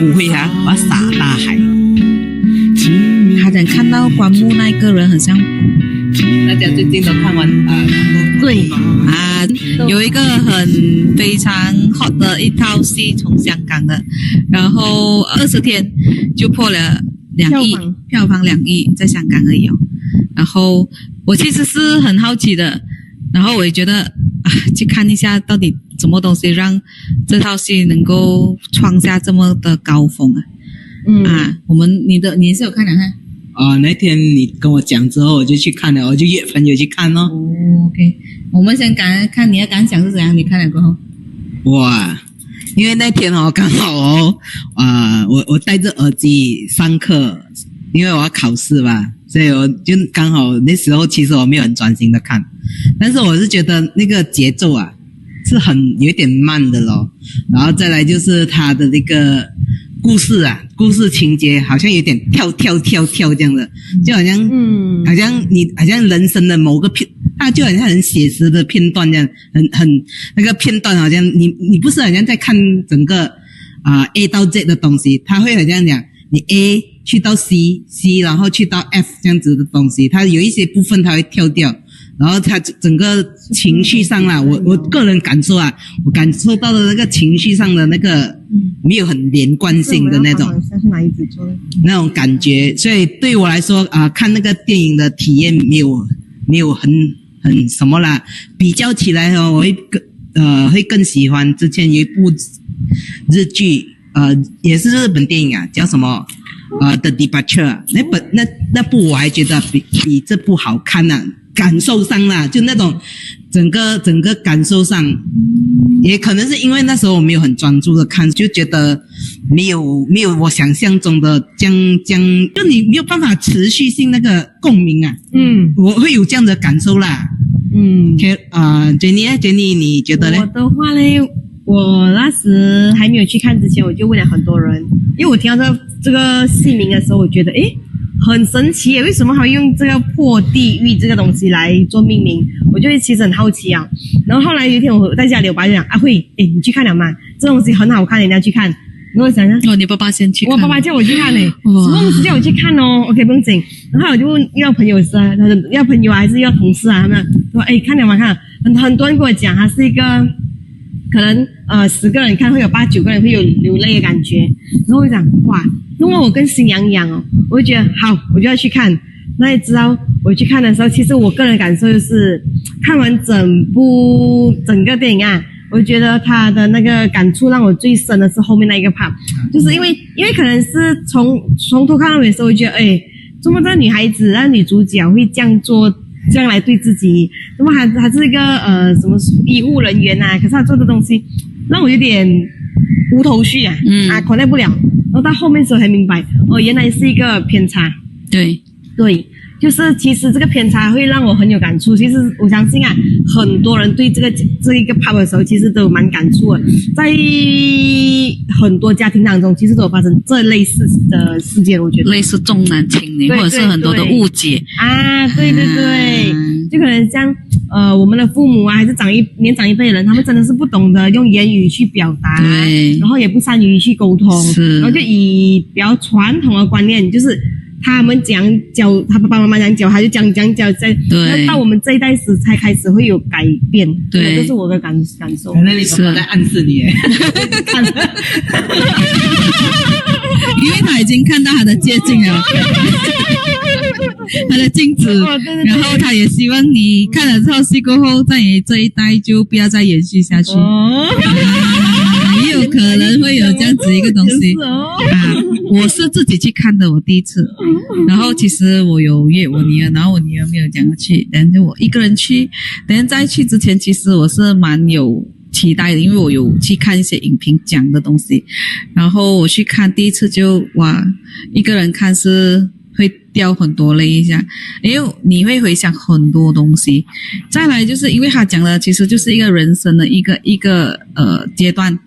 不会啊，我要撒大海。他讲看到棺木那个人很像，大家最近都看完对啊，有一个非常 hot 的一套戏，从香港的，然后20天就破了2亿，票房2亿，在香港而已哦。然后我其实是很好奇的，然后我也觉得去看一下到底什么东西让这套戏能够创下这么的高峰啊。你是有看看？那天你跟我讲之后，我就去看了，我就约朋友去看咯。OK， 我们先看你的感想是怎样？你看了过后？哇，因为那天刚好我戴着耳机上课，因为我要考试吧，所以我就刚好那时候其实我没有很专心的看，但是我是觉得那个节奏是有点慢的咯，然后再来就是他的那个故事情节好像有点跳这样的，就好像好像人生的某个它就好像很写实的片段这样，很那个片段好像你不是好像在看整个A 到 Z 的东西，它会好像讲你 A 去到 C 然后去到 F 这样子的东西，它有一些部分它会跳掉。然后他整个情绪上我个人感受我感受到的那个情绪上的那个没有很连贯性的那种感觉，所以对我来说看那个电影的体验没有很什么啦。比较起来我会更喜欢之前有一部日剧也是日本电影叫什么The Departure， 那部我还觉得比这部好看感受上就那种整个感受上，也可能是因为那时候我没有很专注的看，就觉得没有我想象中的这样，就你没有办法持续性那个共鸣我会有这样的感受啦。Jenny 你觉得呢？我的话呢，我那时还没有去看之前，我就问了很多人，因为我听到这个戏名的时候，我觉得很神奇耶，为什么还用这个破地狱这个东西来做命名？我就其实很好奇啊。然后后来有一天我在家里，我爸就讲慧，你去看了吗？这东西很好看，你要去看。然后我想想，你爸爸先去看，我爸爸叫我去看什么东西叫我去看OK 不用紧。然后我就问要朋友他说要朋友还是要同事他们说看了吗？看了，很多人跟我讲，它是一个可能10个人看会有8、9个人会有流泪的感觉。然后我就讲哇，因为我跟心痒痒我就觉得好，我就要去看。那你知道我去看的时候，其实我个人感受就是看完整个电影我觉得他的那个感触让我最深的是后面那一个 part， 就是因为可能是从头看到尾的时候，我觉得怎么这女孩子让女主角会这样做，这样来对自己，那么还是一个什么医护人员可是他做的东西让我有点无头绪connect 不了。然后到后面的时候才明白原来是一个偏差。对，就是其实这个偏差会让我很有感触。其实我相信很多人对这一个 part 的时候其实都有蛮感触的，在很多家庭当中其实都有发生这类似的事件。我觉得类似重男轻女，或者是很多的误解对，就可能像我们的父母还是年长一辈的人，他们真的是不懂得用言语去表达，对，然后也不善于去沟通，然后就以比较传统的观念，就是他们教他爸爸妈妈教，他就讲对，到我们这一代时才开始会有改变。对，这是我的感受。可能你爸爸在暗示你因为他已经看到他的接近了他的镜子，然后他也希望你看了这套戏过后，在你这一代就不要再延续下去。也有可能会有这样子一个东西我是自己去看的，我第一次。然后其实我有约我女儿，然后我女儿没有讲要去，然后就我一个人去。等下在去之前，其实我是蛮有期待的，因为我有去看一些影评讲的东西。然后我去看第一次就哇，一个人看是会掉很多泪一下，因为你会回想很多东西。再来就是因为他讲的其实就是一个人生的一个阶段。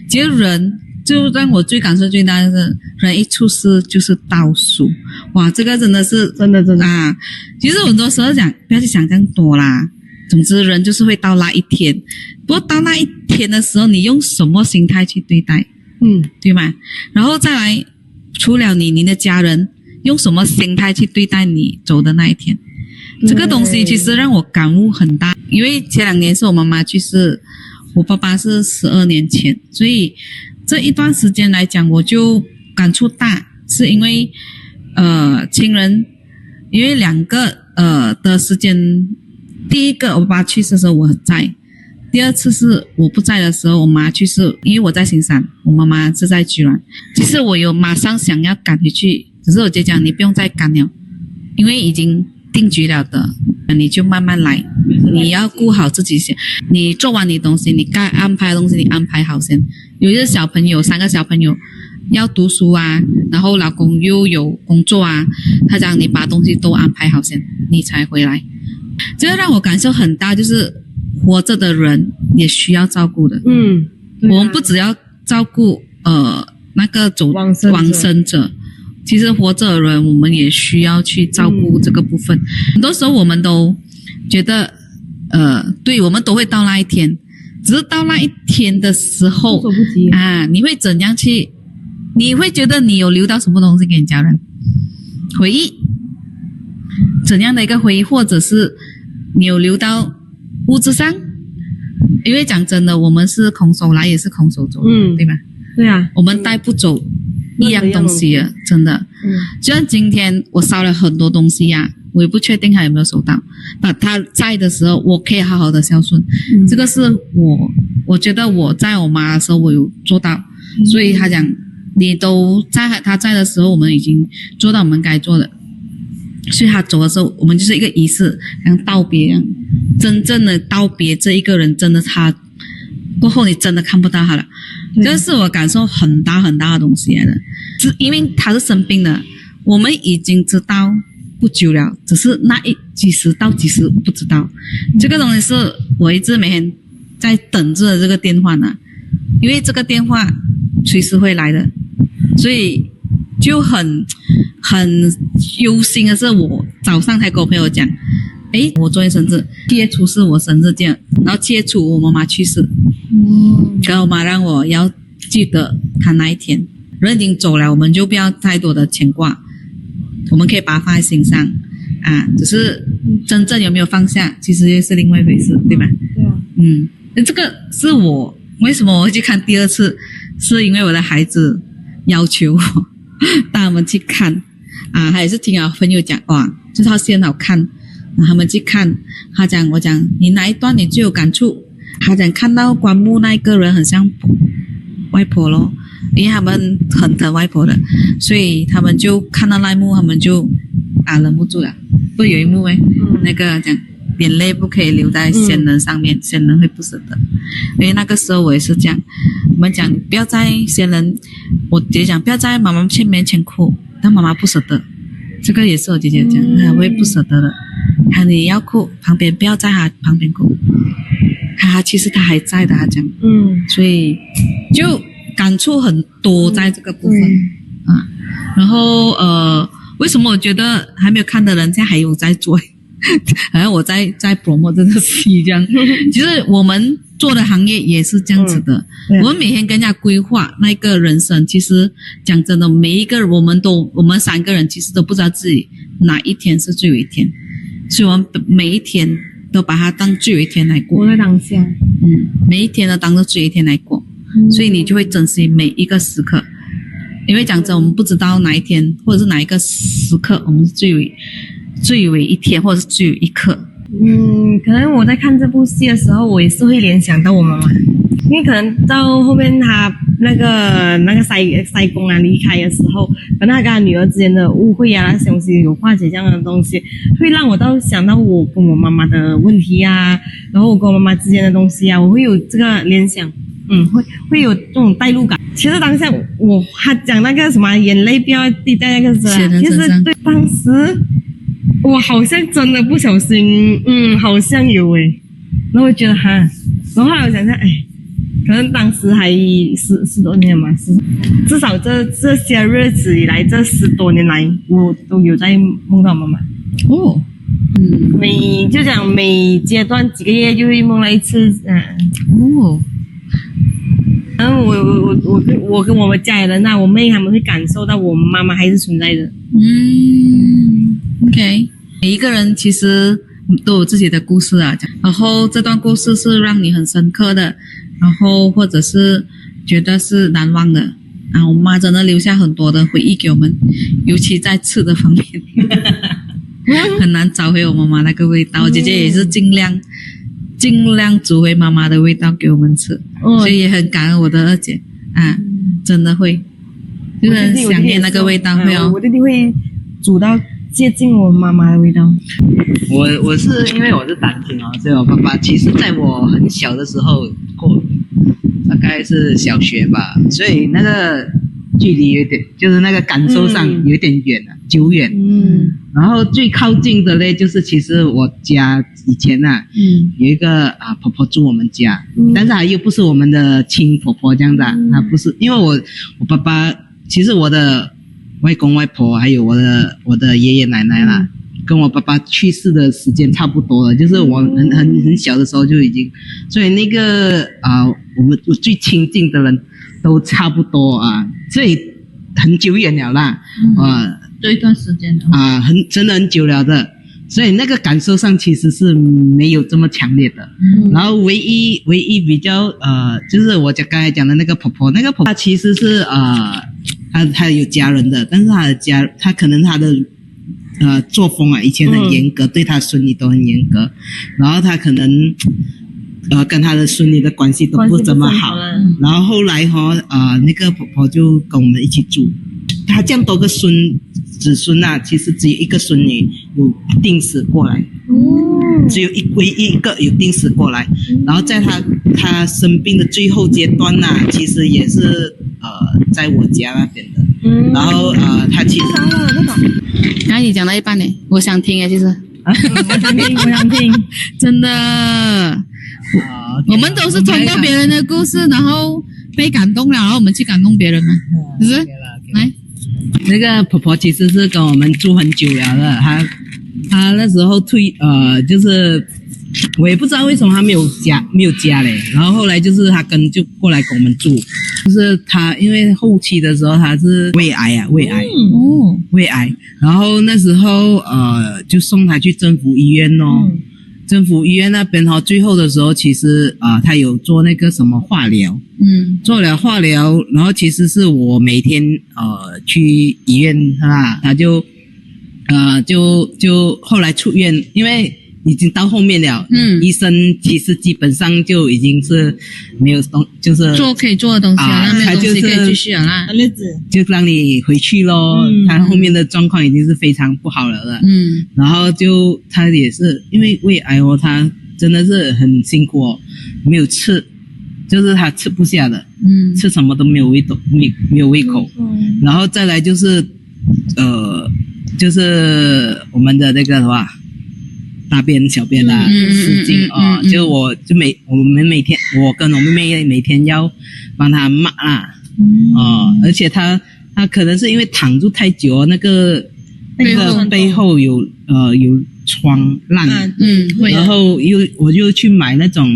其实人就让我最感受最大的是，人一出世就是倒数。哇，这个真的是真的其实很多时候讲不要去想这样多啦，总之人就是会到那一天。不过到那一天的时候，你用什么心态去对待，对吗？然后再来，除了你的家人用什么心态去对待你走的那一天，这个东西其实让我感悟很大。因为前2年是我妈妈去世，我爸爸是12年前，所以这一段时间来讲，我就感触大，是因为亲人，因为2个的时间，第一个我爸爸去世的时候我在。第2次是我不在的时候，我妈去世，因为我在新山，我妈妈是在居然。其实我有马上想要赶回去，只是我姐讲你不用再赶了，因为已经定局了的，你就慢慢来，你要顾好自己先。你做完你的东西，你该安排的东西你安排好先。有一个小朋友，3个小朋友要读书啊，然后老公又有工作啊，他讲你把东西都安排好先，你才回来。这个让我感受很大，就是活着的人也需要照顾的。我们不只要照顾那个往生者，其实活着的人我们也需要去照顾这个部分。很多时候我们都觉得对，我们都会到那一天，只是到那一天的时候啊，你会怎样去？你会觉得你有留到什么东西给你家人？回忆，怎样的一个回忆，或者是你有留到物质上？因为讲真的，我们是空手来也是空手走，对吧？对啊，我们带不走一样东西了，真的。就像今天我烧了很多东西呀，我也不确定他有没有收到。把他在的时候，我可以好好的孝顺。这个是我觉得我在我妈的时候我有做到，所以他讲你都在他在的时候，我们已经做到我们该做的。所以他走的时候，我们就是一个仪式，像道别一样，真正的道别这一个人，真的他过后你真的看不到他了。这是我感受很大很大的东西来的，是因为他是生病的，我们已经知道不久了，只是那几时到几时不知道。这个东西是我一直每天在等着这个电话呢，因为这个电话随时会来的，所以就很忧心的是，我早上才跟我朋友讲，我昨天生日，7月初是我生日这样，然后7月初我妈妈去世，可能我妈让我要记得她那一天，人已经走了，我们就不要太多的牵挂，我们可以把它放在心上啊，只是真正有没有放下，其实也是另外一回事，对吧？对啊。这个是我为什么我会去看第2次，是因为我的孩子要求我带他们去看啊，他也是听我朋友讲，哇，这套戏很好看，他们去看，我讲你哪一段你最有感触？他讲看到棺木那一个人很像外婆咯，因为他们很疼外婆的，所以他们就看到那一幕，他们就忍不住了。不有一幕那个讲眼泪不可以流在先人上面，先人会不舍得。因为那个时候我也是这样，我们讲不要在先人，我姐讲不要在妈妈面前哭，但妈妈不舍得，这个也是我姐姐讲，我会不舍得的。你要哭，旁边不要在他旁边哭。其实他还在的，他讲，所以就感触很多在这个部分啊。然后为什么我觉得还没有看的人现在还有在做？好像我在 promote 这个戏这样。其实我们做的行业也是这样子的，我们每天跟人家规划那个人生。其实讲真的，每一个我们3个人其实都不知道自己哪一天是最后一天，所以我们每一天都把它当最后一天来过，活在当下。每一天都当做最后一天来过，所以你就会珍惜每一个时刻。因为讲真，我们不知道哪一天或者是哪一个时刻，我们是最为一天，或者是最为一刻。可能我在看这部戏的时候，我也是会联想到我妈妈，因为可能到后面她那个塞公啊离开的时候，可能她跟她女儿之间的误会啊，那些东西有化解这样的东西，会让我想到我跟我妈妈的问题啊，然后我跟我妈妈之间的东西啊，我会有这个联想。会有这种代入感。其实当下他讲那个什么眼泪不要滴在那个其实对当时我好像真的不小心，好像有然后我觉得然后后来我想想，可能当时还十多年嘛，至少这些日子以来，这10多年来，我都有在梦到妈妈。每阶段几个月就会梦到一次，然后我跟我们家里人啊，我妹他们会感受到我妈妈还是存在的。OK， 每一个人其实都有自己的故事啊，然后这段故事是让你很深刻的，然后或者是觉得是难忘的啊。我妈真的留下很多的回忆给我们，尤其在吃的方面，很难找回我妈妈那个味道。我姐姐也是尽量煮回妈妈的味道给我们吃，所以也很感恩我的二姐啊，真的会，就是很想念那个味道，会哦。我弟弟会煮到接近我妈妈的味道。我是因为我是单亲哦，所以我爸爸其实在我很小的时候过，大概是小学吧，所以那个距离有点，就是那个感受上有点远了，久远。然后最靠近的嘞，就是其实我家以前有一个婆婆住我们家，但是她又不是我们的亲婆婆这样子她不是，因为我爸爸其实我的外公外婆还有我的爷爷奶奶啦，跟我爸爸去世的时间差不多了，就是我很小的时候就已经，所以那个我最亲近的人都差不多所以很久远了啦，这一段时间的真的很久了的，所以那个感受上其实是没有这么强烈的。然后唯一比较就是我刚才讲的那个婆婆，她其实是她有家人的，但是她可能她的作风以前很严格，对她孙女都很严格，然后她可能跟她的孙女的关系都不怎么好，然后后来那个婆婆就跟我们一起住，她这样多个子孙其实只有一个孙女有定死过来，只有唯一一个有定死过来，然后在她生病的最后阶段其实也是在我家那边的，然后她其实你讲到一半呢，我想听其实我想听，真的。我们都是通过别人的故事，然后被感动了，然后我们去感动别人嘛，是不是？来，那个婆婆其实是跟我们住很久了的，她那时候就是我也不知道为什么她没有家嘞，然后后来就是她就过来跟我们住，就是她因为后期的时候她是胃癌，然后那时候就送她去政府医院政府医院那边最后的时候，其实他有做那个什么化疗，做了化疗，然后其实是我每天去医院他就后来出院，因为已经到后面了，医生其实基本上就已经是没有就是可以做的东西了，没有东西可以继续了啦，就让你回去咯。他后面的状况已经是非常不好了的，然后他也是因为胃癌他真的是很辛苦没有吃，就是他吃不下的，吃什么都没有胃口，然后再来就是我们的那个什么大便小便失禁就我们每天我跟我妹妹每天要帮她抹而且她可能是因为躺住太久那个背后有疮烂，然后我就去买那种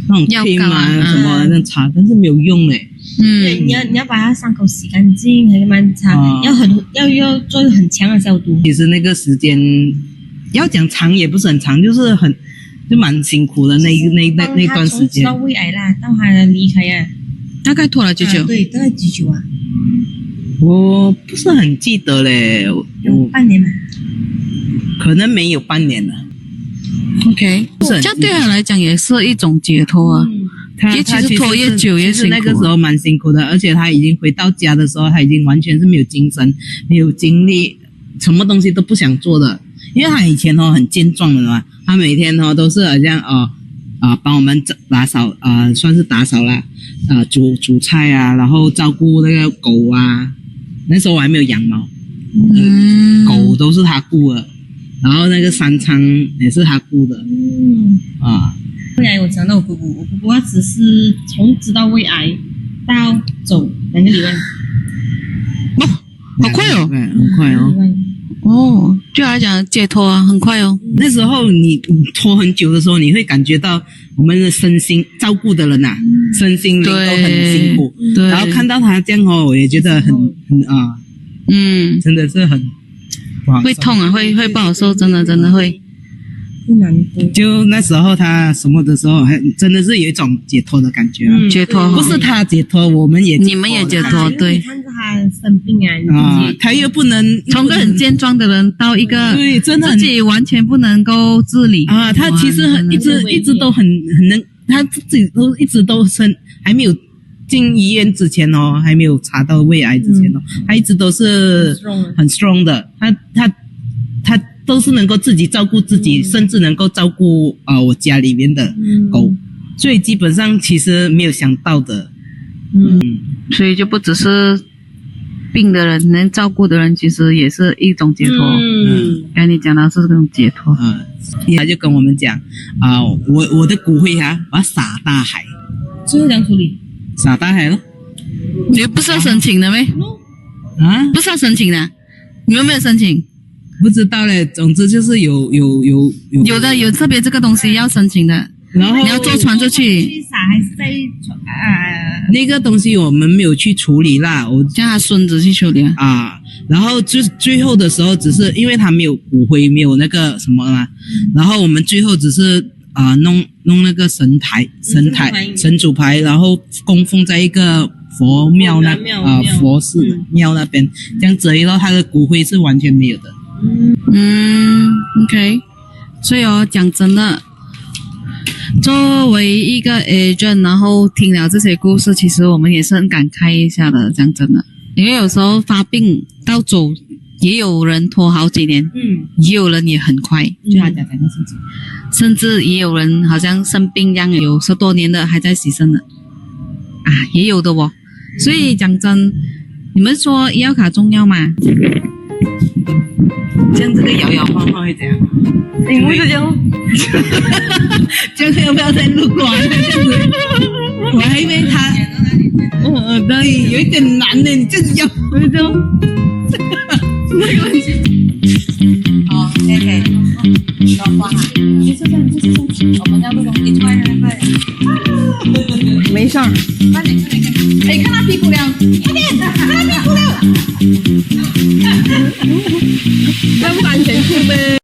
cream什么那擦，但是没有用嘞。对，你要把它伤口洗干净，还蛮长，要做很强的消毒。其实那个时间要讲长也不是很长，就蛮辛苦的那段时间。从到胃癌啦，到他离开大概拖了几久？对，大概几久我不是很记得嘞，有半年嘛？可能没有半年了。OK， 这样对他来讲也是一种解脱其实拖越久越辛苦。那个时候蛮辛苦的，而且他已经回到家的时候，他已经完全是没有精神、没有精力，什么东西都不想做的。因为他以前很健壮的嘛，他每天都是好像帮我们打扫算是打扫啦，煮菜然后照顾那个狗那时候我还没有养猫，狗都是他顾的，然后那个三仓也是他顾的，胃癌我讲到我姑姑她只是从知道胃癌到走2个礼拜，好快很快对他来讲解脱啊，很快哦。那时候你拖很久的时候，你会感觉到我们的身心照顾的人身心灵都很辛苦。对，然后看到他这样我也觉得很真的是很不好受，会痛啊，会不好受，真的会。难过。就那时候他什么的时候，还真的是有一种解脱的感觉解脱不是他解脱，我们也你们也解脱，对。你看着他生病啊，他又不能从个很健壮的人到一个对，真的自己完全不能够自理啊，他其实一直都很能，他自己都一直都还没有进医院之前还没有查到胃癌之前他一直都是很 strong 的，他都是能够自己照顾自己，甚至能够照顾我家里面的狗，所以基本上其实没有想到的，所以就不只是病的人能照顾的人，其实也是一种解脱。刚才你讲的是这种解脱。他就跟我们讲我的骨灰我要撒大海，最后怎样处理？撒大海咯。你不是要申请的咩？不是要申请的，你们没有申请？不知道嘞，总之就是有特别这个东西要申请的，然后你要坐船出去。去撒还是在那个东西我们没有去处理啦，我叫他孙子去处理然后就最后的时候，只是因为他没有骨灰，没有那个什么嘛，然后我们最后只是弄那个神主牌，然后供奉在一个佛庙佛寺庙那边，这样子而已咯，他的骨灰是完全没有的。OK， 所以讲真的，作为一个 agent， 然后听了这些故事，其实我们也是很感慨一下的。讲真的，因为有时候发病到走，也有人拖好几年，也有人也很快，就他讲的事情，甚至也有人好像生病一样，有10多年的还在牺牲的也有的哦。所以讲真，你们说医药卡重要吗？这样这个摇摇晃晃会怎样？因为这样，这样要不要再录过来？这样子，我还以为他，对，有一点难呢。你这样子摇，这样，没关系。好 ，OK， 老花就是这样，我们要不东西快。没事儿，快点，看他屁股了，快点，看他屁股了，要不安全裤呗。